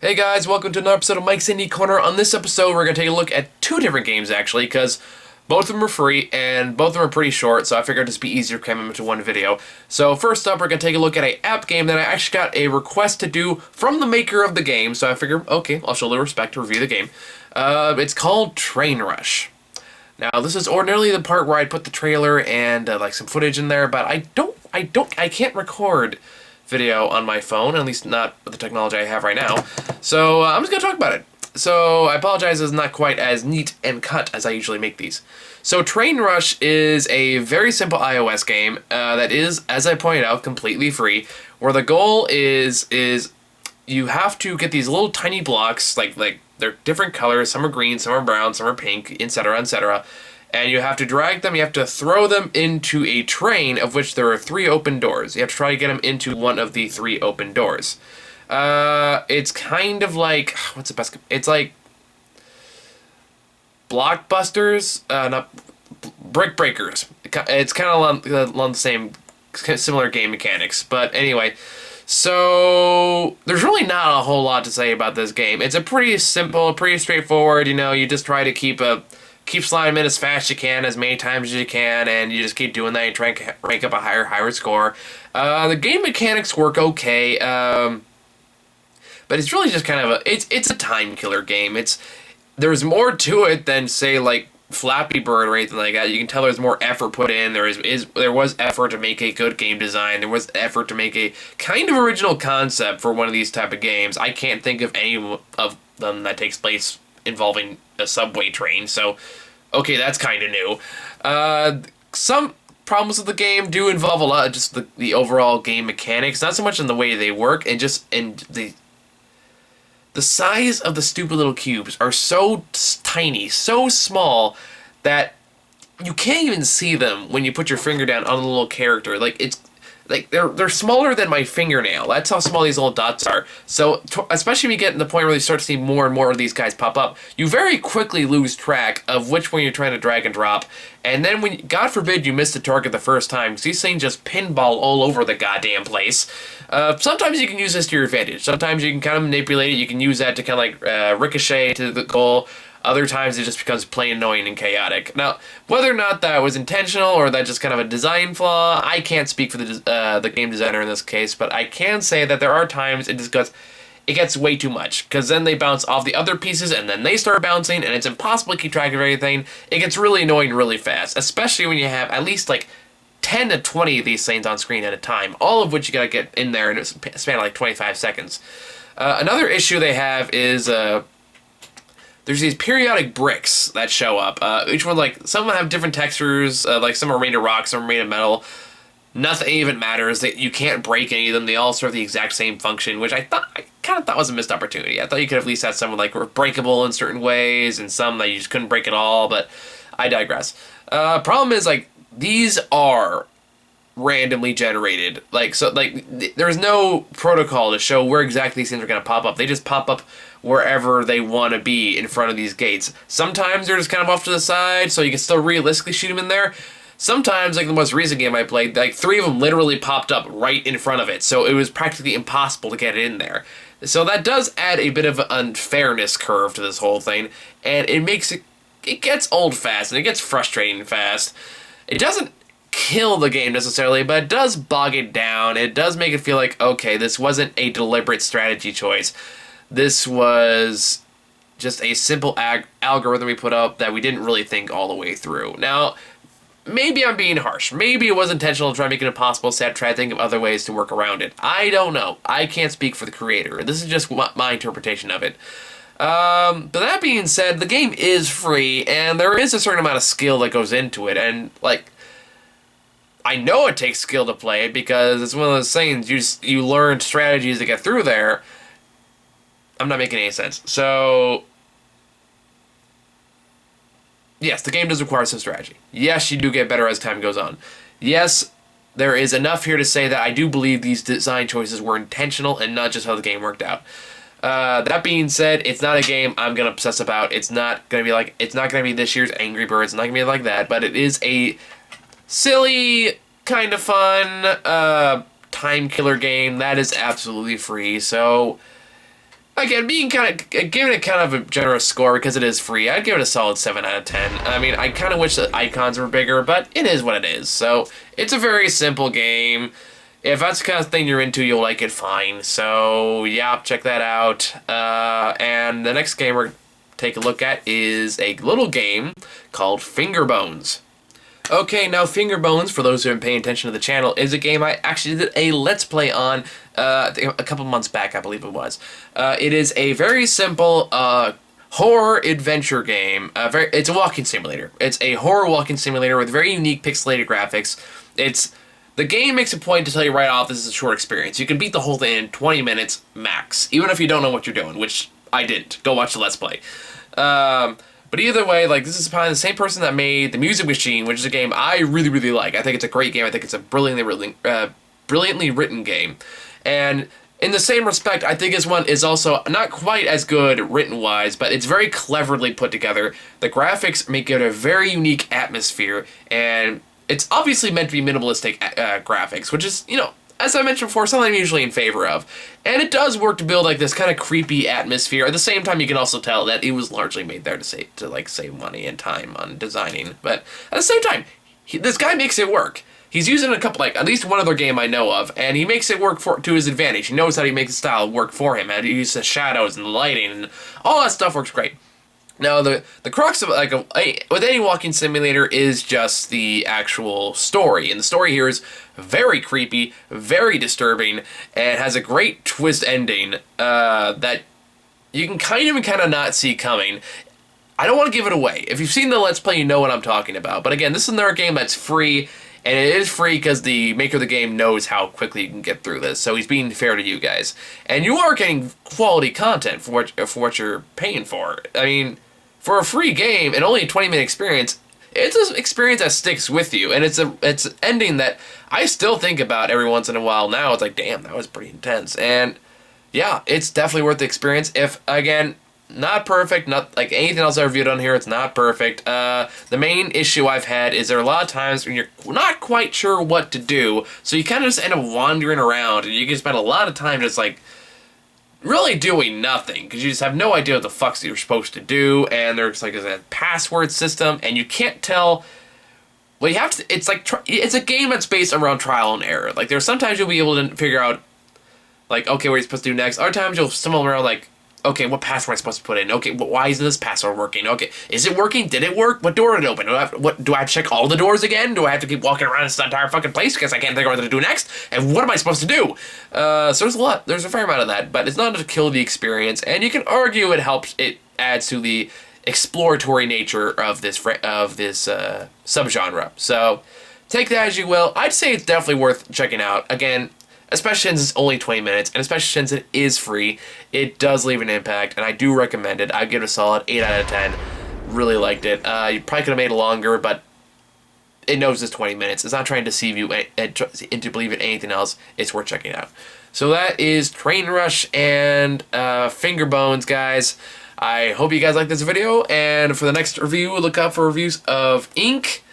Hey guys, welcome to another episode of Mike's Indie Corner. On this episode, we're going to take a look at two different games, actually, because both of them are free, and both of them are pretty short, so I figured it'd just be easier to cram them into one video. So first up, we're going to take a look at an app game that I actually got a request to do from the maker of the game, so I figured, okay, I'll show a little respect to review the game. It's called TrainRush. Now, this is ordinarily the part where I put the trailer and like some footage in there, but I can't record video on my phone, at least not with the technology I have right now. So I'm just gonna talk about it. So I apologize, it's not quite as neat and cut as I usually make these. So TrainRush is a very simple iOS game that is, as I pointed out, completely free, where the goal is you have to get these little tiny blocks, like they're different colors, some are green, some are brown, some are pink, etc., etc., and you have to drag them, you have to throw them into a train of which there are 3 open doors. You have to try to get them into one of the 3 open doors. It's kind of like, what's the best, it's like Blockbusters, not Brick Breakers. It's kind of along the same, similar game mechanics, but anyway. So, there's really not a whole lot to say about this game. It's a pretty simple, pretty straightforward, you just try to keep sliding them in as fast as you can, as many times as you can, and you just keep doing that and try and rank up a higher score. The game mechanics work okay, but it's really just kind of it's a time killer game. There's more to it than, say, like Flappy Bird or anything like that. You can tell there's more effort put in. There was effort to make a good game design. There was effort to make a kind of original concept for one of these type of games. I can't think of any of them that takes place involving a subway train, so okay, that's kind of new. Some problems with the game do involve a lot of just the overall game mechanics, not so much in the way they work, and just in the size of the stupid little cubes are so tiny, so small, that you can't even see them when you put your finger down on the little character. They're smaller than my fingernail. That's how small these little dots are. So, especially when you get to the point where you start to see more and more of these guys pop up, you very quickly lose track of which one you're trying to drag and drop. And then when, God forbid, you miss the target the first time, because these things just pinball all over the goddamn place. Sometimes you can use this to your advantage. Sometimes you can kind of manipulate it. You can use that to kind of like ricochet to the goal. Other times it just becomes plain annoying and chaotic. Now, whether or not that was intentional or that just kind of a design flaw, I can't speak for the game designer in this case, but I can say that there are times it gets way too much, because then they bounce off the other pieces and then they start bouncing and it's impossible to keep track of everything. It gets really annoying really fast, especially when you have at least like 10 to 20 of these things on screen at a time, all of which you gotta get in there in a span of like 25 seconds. Another issue they have is there's these periodic bricks that show up. Each one, like, some of them have different textures, like some are made of rock, some are made of metal. Nothing even matters. You can't break any of them. They all serve the exact same function, which I kind of thought was a missed opportunity. I thought you could at least have some like were breakable in certain ways, and some that you just couldn't break at all, but I digress. Problem is, like, these are randomly generated. There's no protocol to show where exactly these things are going to pop up. They just pop up wherever they want to be in front of these gates. Sometimes they're just kind of off to the side, so you can still realistically shoot them in there. Sometimes, like the most recent game I played, like 3 of them literally popped up right in front of it, so it was practically impossible to get it in there. So that does add a bit of an unfairness curve to this whole thing, and it gets old fast, and it gets frustrating fast. It doesn't kill the game necessarily, but it does bog it down. It does make it feel like, okay, this wasn't a deliberate strategy choice. This was just a simple algorithm we put up that we didn't really think all the way through. Now, maybe I'm being harsh. Maybe it was intentional to try to make it impossible, so I try to think of other ways to work around it. I don't know. I can't speak for the creator. This is just my interpretation of it. But that being said, the game is free, and there is a certain amount of skill that goes into it, and, like, I know it takes skill to play it, because it's one of those things, you learn strategies to get through there. I'm not making any sense. So, yes, the game does require some strategy. Yes, you do get better as time goes on. Yes, there is enough here to say that I do believe these design choices were intentional and not just how the game worked out. That being said, it's not a game I'm gonna obsess about. It's not gonna be this year's Angry Birds. It's not gonna be like that. But it is a silly, kind of fun, time killer game that is absolutely free. So Again, being giving it kind of a generous score because it is free, I'd give it a solid 7 out of 10. I mean, I kind of wish the icons were bigger, but it is what it is. So, it's a very simple game. If that's the kind of thing you're into, you'll like it fine. So, yeah, check that out. And the next game we're take a look at is a little game called FingerBones. Okay, now FingerBones, for those who have been paying attention to the channel, is a game I actually did a Let's Play on a couple months back, I believe it was. It is a very simple horror adventure game. It's a walking simulator. It's a horror walking simulator with very unique pixelated graphics. The game makes a point to tell you right off this is a short experience. You can beat the whole thing in 20 minutes max, even if you don't know what you're doing, which I didn't. Go watch the Let's Play. But either way, like, this is probably the same person that made The Music Machine, which is a game I really, really like. I think it's a great game. I think it's a brilliantly written game. And in the same respect, I think this one is also not quite as good written-wise, but it's very cleverly put together. The graphics make it a very unique atmosphere, and it's obviously meant to be minimalistic graphics, which is, you know, as I mentioned before, something I'm usually in favor of. And it does work to build like this kind of creepy atmosphere. At the same time, you can also tell that it was largely made there to save money and time on designing. But at the same time, this guy makes it work. He's using a couple, like, at least one other game I know of, and he makes it work to his advantage. He knows how to make the style work for him, how to use the shadows and the lighting, and all that stuff works great. Now, the crux of, like, with any walking simulator is just the actual story. And the story here is very creepy, very disturbing, and has a great twist ending that you can kind of not see coming. I don't want to give it away. If you've seen the Let's Play, you know what I'm talking about. But again, this is another game that's free, and it is free because the maker of the game knows how quickly you can get through this. So he's being fair to you guys. And you are getting quality content for what you're paying for. I mean, for a free game and only a 20-minute experience, it's an experience that sticks with you, and it's an ending that I still think about every once in a while now. It's like, damn, that was pretty intense. And yeah, it's definitely worth the experience. If, again, not perfect, not like anything else I've reviewed on here, it's not perfect. The main issue I've had is there are a lot of times when you're not quite sure what to do, so you kind of just end up wandering around, and you can spend a lot of time just like really doing nothing, because you just have no idea what the fuck you're supposed to do, and there's like a password system, and you can't tell. Well, you have to. It's like it's a game that's based around trial and error. Like, there's sometimes you'll be able to figure out, like, okay, what you're supposed to do next. Other times you'll stumble around like, okay, what password am I supposed to put in? Okay, why isn't this password working? Okay, is it working? Did it work? What door did it open? Do I have to check all the doors again? Do I have to keep walking around this entire fucking place because I can't think of what to do next? And what am I supposed to do? So there's a lot. There's a fair amount of that, but it's not to kill the experience. And you can argue it helps. It adds to the exploratory nature of this subgenre. So take that as you will. I'd say it's definitely worth checking out. Again, especially since it's only 20 minutes, and especially since it is free, it does leave an impact, and I do recommend it. I'd give it a solid 8 out of 10. Really liked it. You probably could have made it longer, but it knows it's 20 minutes. It's not trying to deceive you into believing anything else. It's worth checking out. So that is TrainRush and FingerBones, guys. I hope you guys like this video, and for the next review, look out for reviews of Ink.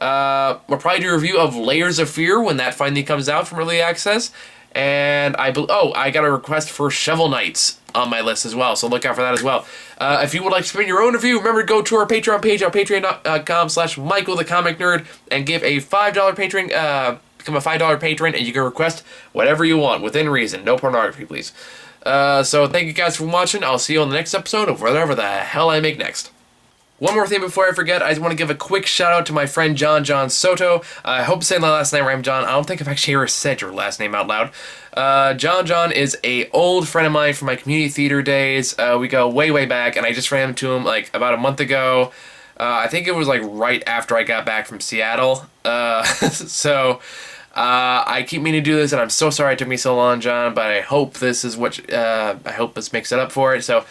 We'll probably do a review of Layers of Fear when that finally comes out from Early Access. And I got a request for Shovel Knights on my list as well, so look out for that as well. If you would like to submit your own review, remember to go to our Patreon page on patreon.com/MichaelTheComicNerd and give a $5 patron, become a $5 patron, and you can request whatever you want within reason. No pornography, please. So thank you guys for watching. I'll see you on the next episode of whatever the hell I make next. One more thing before I forget, I just want to give a quick shout out to my friend John Soto. I hope I'm saying my last name right, John. I don't think I've actually ever said your last name out loud. John is a old friend of mine from my community theater days. We go way back, and I just ran into him like about a month ago. I think it was like right after I got back from Seattle. So I keep meaning to do this, and I'm so sorry it took me so long, John. But I hope this is I hope this makes it up for it. So.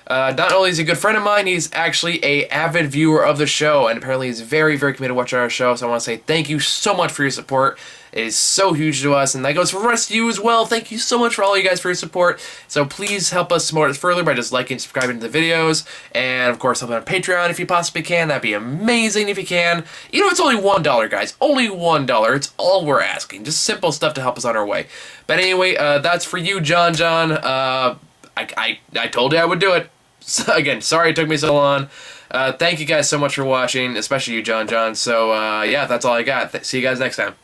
Not only is he a good friend of mine, he's actually a avid viewer of the show, and apparently he's very committed to watching our show, so I want to say thank you so much for your support. It is so huge to us, and that goes for the rest of you as well. Thank you so much for all you guys for your support. So please help us support us further by just liking and subscribing to the videos, and of course help out on Patreon if you possibly can. That'd be amazing if you can. You know, it's only $1, guys. Only $1. It's all we're asking. Just simple stuff to help us on our way. But anyway, that's for you, John. I told you I would do it. So, again, sorry it took me so long. Thank you guys so much for watching, especially you, John. So, yeah, that's all I got. See you guys next time.